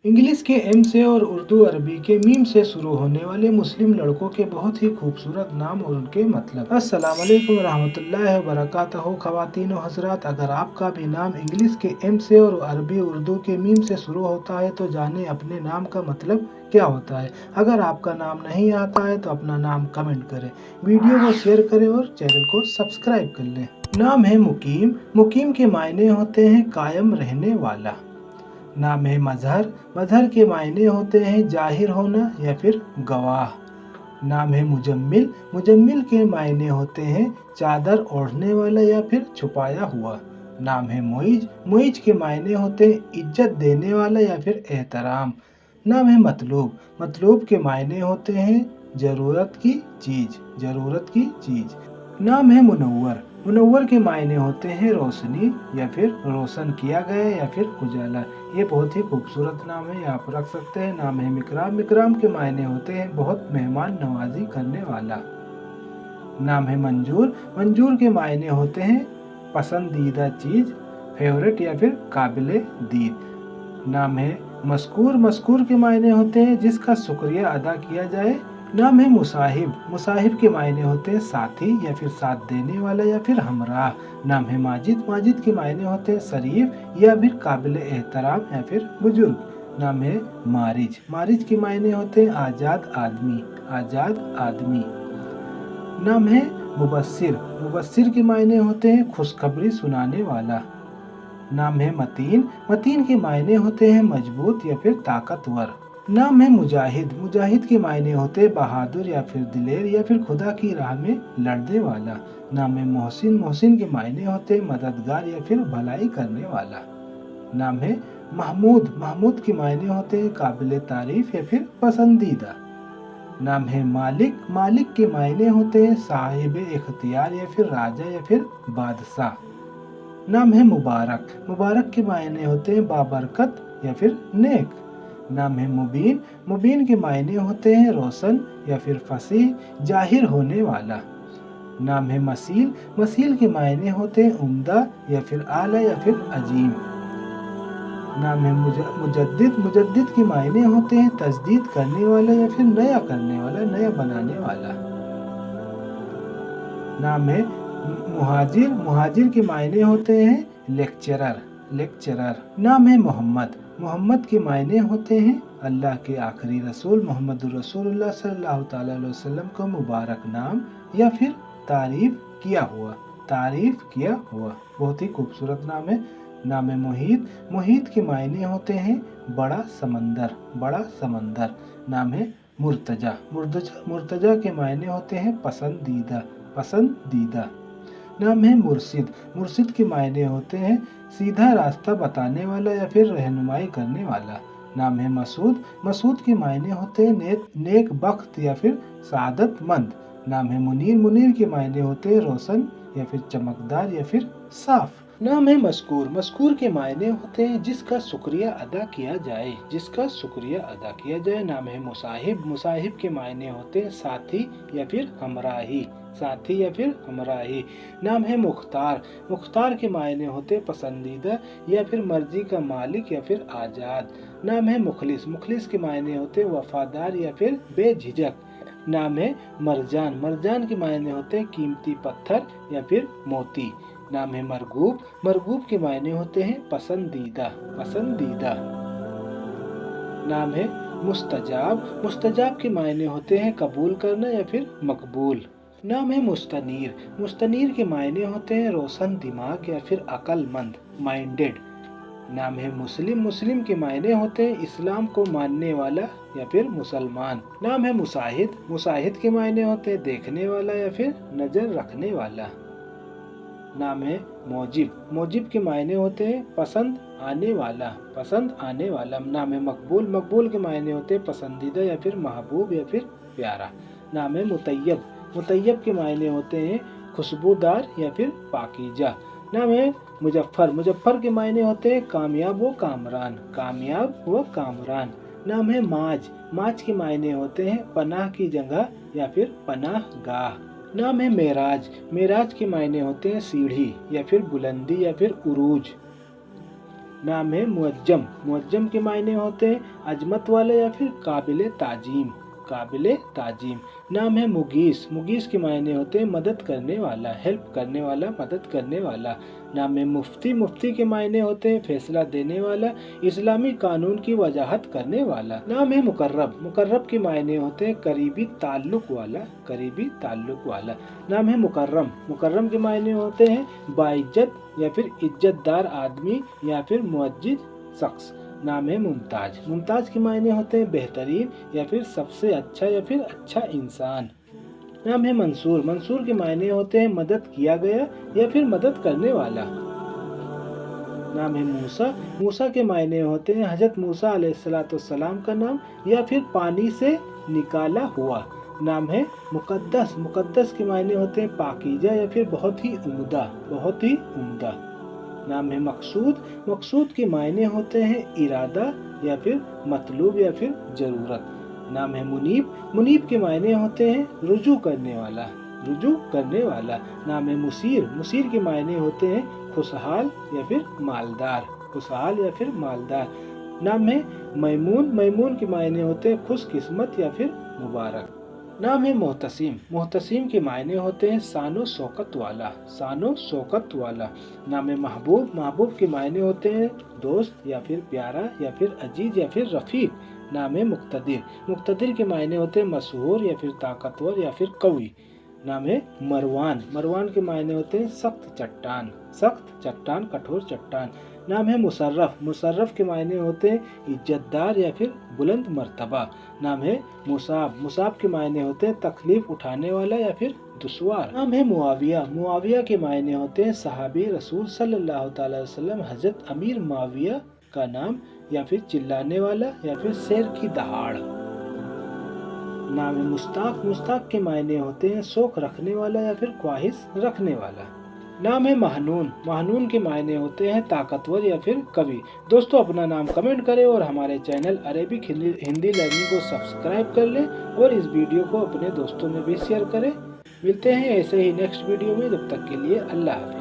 English के M से और उर्दू अरबी के मीम से शुरू होने वाले मुस्लिम लड़कों के बहुत ही खूबसूरत नाम और उनके मतलब। अस्सलाम वालेकुम रहमतुल्लाहि व बरकातहू। ख़वातीन व हज़रात, अगर आपका भी नाम इंग्लिश के एम से और अरबी उर्दू के मीम से शुरू होता है तो जाने अपने नाम का मतलब क्या होता है। अगर आपका नाम नहीं आता है तो अपना नाम कमेंट करें, वीडियो को शेयर करें और चैनल को सब्सक्राइब कर लें। नाम है मुकीम। मुकीम के मायने होते हैं कायम रहने वाला। नाम है मजहर। मजहर के मायने होते हैं जाहिर होना या फिर गवाह। नाम है मुजम्मिल। मुजम्मिल के मायने होते हैं चादर ओढ़ने वाला या फिर छुपाया हुआ। नाम है मुइज। मुइज के मायने होते हैं इज्जत देने वाला या फिर एहतराम। नाम है मतलूब। मतलूब के मायने होते हैं जरूरत की चीज, जरूरत की चीज। नाम है मुनव्वर। मुनव्वर के मायने होते हैं रोशनी या फिर रोशन किया गया या फिर उजाला। ये बहुत ही खूबसूरत नाम है, यहाँ पर रख सकते हैं। नाम है मिकराम। मिकराम के मायने होते हैं बहुत मेहमान नवाजी करने वाला। नाम है मंजूर। मंजूर के मायने होते हैं पसंदीदा चीज, फेवरेट या फिर काबिले दीद। नाम है मस्कूर। मस्कूर के मायने होते हैं जिसका शुक्रिया अदा किया जाए। नाम है मुसाहिब। मुसाहिब के मायने होते हैं साथी या फिर साथ देने वाला या फिर हमराह। नाम है माजिद। माजिद के मायने होते हैं शरीफ या फिर काबिल एहतराम या फिर बुजुर्ग। नाम है मारिज। मारिज के मायने होते हैं आजाद आदमी, आजाद आदमी। नाम है मुबस्सिर। मुबस्सिर के मायने होते हैं खुशखबरी सुनाने वाला। नाम है मतीन। मतीन के मायने होते हैं मजबूत या फिर ताकतवर। नाम है मुजाहिद। मुजाहिद के मायने होते हैं बहादुर या फिर दिलेर या फिर खुदा की राह में लड़ने वाला। नाम है मोहसिन। मोहसिन के मायने होते हैं मददगार या फिर भलाई करने वाला। नाम है महमूद। महमूद के मायने होते हैं काबिल तारीफ या फिर पसंदीदा। नाम है मालिक। मालिक के मायने होते हैं साहिब इख्तियार या फिर राजा या फिर बादशाह। नाम है मुबारक। मुबारक के मायने होते हैं बाबरकत या फिर नेक। नाम है मुबीन। मुबीन के मायने होते हैं रोशन या फिर फसीह, जाहिर होने वाला। नाम है मसील। मसील के मायने होते हैं उम्दा या फिर आला या फिर अजीम। नाम है मुजद्दिद। मुजद्दिद के मायने होते हैं तजदीद करने वाला या फिर नया करने वाला, नया बनाने वाला। नाम है मुहाजिर। मुहाजिर के मायने होते हैं लेक्चरर, लेक्चरर। नाम है मोहम्मद। मोहम्मद के मायने होते हैं अल्लाह के आखिरी रसूल मोहम्मद रसूलुल्लाह सल्लल्लाहु अलैहि वसल्लम का मुबारक नाम या फिर तारीफ किया हुआ, तारीफ किया हुआ। बहुत ही खूबसूरत नाम है। नाम है मुहीत। मुहीत के मायने होते हैं बड़ा समंदर, बड़ा समंदर। नाम है मुर्तजा। मुर्तजा के मायने होते हैं पसंदीदा, पसंदीदा। नाम है मुर्शिद। मुर्शिद के मायने होते हैं सीधा रास्ता बताने वाला या फिर रहनुमाई करने वाला। नाम है मसूद। मसूद के मायने होते हैं नेक बख्त या फिर सादतमंद। नाम है मुनीर। मुनीर के मायने होते हैं रोशन या फिर चमकदार या फिर साफ। नाम है मस्कूर। मस्कूर के मायने होते हैं जिसका शुक्रिया अदा किया जाए, जिसका शुक्रिया अदा किया जाए। नाम है मुसाहिब। मुसाहिब के मायने होते हैं साथी या फिर हमराही, साथी या फिर हमराही। नाम है मुख्तार। मुख्तार के मायने होते हैं पसंदीदा या फिर मर्जी का मालिक या फिर आजाद। नाम है मुखलिस। मुखलिस के मायने होते हैं वफादार या फिर बेझिझक। नाम है मरजान। मरजान के मायने होते हैं कीमती पत्थर या फिर मोती। नाम है मरगूब। मरगूब के मायने होते हैं पसंदीदा, पसंदीदा। नाम है मुस्तजाब। मुस्तजाब के मायने होते हैं कबूल करना या फिर मकबूल। नाम है मुस्तनीर। मुस्तनीर के मायने होते हैं रोशन दिमाग या फिर अक्लमंद, माइंडेड। नाम है मुस्लिम। मुस्लिम के मायने होते हैं इस्लाम को मानने वाला या फिर मुसलमान। नाम है मुसाहिद। मुसाहिद के मायने होते हैं देखने वाला या फिर नजर रखने वाला। नाम है मोजिब। मोजिब के मायने होते हैं पसंद आने वाला, पसंद आने वाला। नाम है मकबूल। मकबूल के मायने होते हैं पसंदीदा या फिर महबूब या फिर प्यारा। नाम है मुतैयब। मुतैयब के मायने होते हैं खुशबूदार या फिर पाकीजा। नाम है मुजफ्फर। मुजफ्फर के मायने होते हैं कामयाब व कामरान, कामयाब व कामरान। नाम है माज। माज के मायने होते हैं पनाह की जगह या फिर पनाह गाह। नाम है मेराज। मेराज के मायने होते हैं सीढ़ी या फिर बुलंदी या फिर उरूज। नाम है मुअज्जम। मुअज्जम के मायने होते हैं अजमत वाला या फिर काबिल ताजीम। काबिल ताजीम। नाम है मुगीस। मुगीस के मायने होते हैं मदद करने वाला, हेल्प करने वाला, मदद करने वाला। नाम है मुफ्ती। मुफ्ती के मायने होते हैं फैसला देने वाला, इस्लामी कानून की वजाहत करने वाला। नाम है मुकर्रब। मुकर्रब के मायने होते हैं करीबी ताल्लुक वाला, करीबी ताल्लुक वाला। नाम है मुकर्रम। मुकर्रम के मायने होते हैं बाइज्जत या फिर इज्जतदार आदमी या फिर मुअज्जिज शख्स। नाम है मुमताज। मुमताज के मायने होते हैं बेहतरीन या फिर सबसे अच्छा या फिर अच्छा इंसान। नाम है मंसूर। मंसूर के मायने होते हैं मदद किया गया या फिर मदद करने वाला। नाम है मूसा। मूसा के मायने होते हैं हजरत मूसा अलैहिस्सलाम का नाम या फिर पानी से निकाला हुआ। नाम है मुकद्दस। मुकद्दस के मायने होते हैं पाकीज़ा या फिर बहुत ही उम्दा, बहुत ही उम्दा। नाम है मकसूद। मकसूद के मायने होते हैं इरादा या फिर मतलूब या फिर ज़रूरत। नाम है मुनीब। मुनीब के मायने होते हैं रुजू करने वाला, रुजू करने वाला। नाम है मुसीर। मुसीर के मायने होते हैं खुशहाल या फिर मालदार, खुशहाल या फिर मालदार। नाम है मैमून। मैमून के मायने होते हैं खुशकिस्मत या फिर मुबारक। नाम है मोहतसिम। मोहतसिम के मायने होते हैं सानो शौकत वाला, सानो शौकत वाला। नाम है महबूब। महबूब के मायने होते हैं दोस्त या फिर प्यारा या फिर अजीज या फिर रफीक। नाम है मुक्तदिर। मुक्तदिर के मायने होते हैं मशहूर या फिर ताकतवर या फिर कवि। नाम है मरवान। मरवान के मायने होते हैं सख्त चट्टान, सख्त चट्टान, कठोर चट्टान। नाम है मुशर्रफ। मुशर्रफ के मायने होते हैं इज्जतदार या फिर बुलंद मर्तबा। नाम है मुसाब। मुसाब के मायने होते हैं तकलीफ उठाने वाला या फिर दुश्वार। नाम है मुआविया। मुआविया के मायने होते हैं सहाबी रसूल सल्लल्लाहु अलैहि वसल्लम हजरत अमीर मुआविया का नाम या फिर चिल्लाने वाला या फिर शेर की दहाड़। नाम है मुश्ताक। मुश्ताक के मायने होते हैं शौक रखने वाला या फिर ख्वाहिश रखने वाला। नाम है महनून। महनून के मायने होते हैं ताकतवर या फिर कवि। दोस्तों अपना नाम कमेंट करें और हमारे चैनल अरेबिक हिंदी लर्निंग को सब्सक्राइब कर लें और इस वीडियो को अपने दोस्तों में भी शेयर करें। मिलते हैं ऐसे ही नेक्स्ट वीडियो में, जब तक के लिए अल्लाह हाफ़िज़।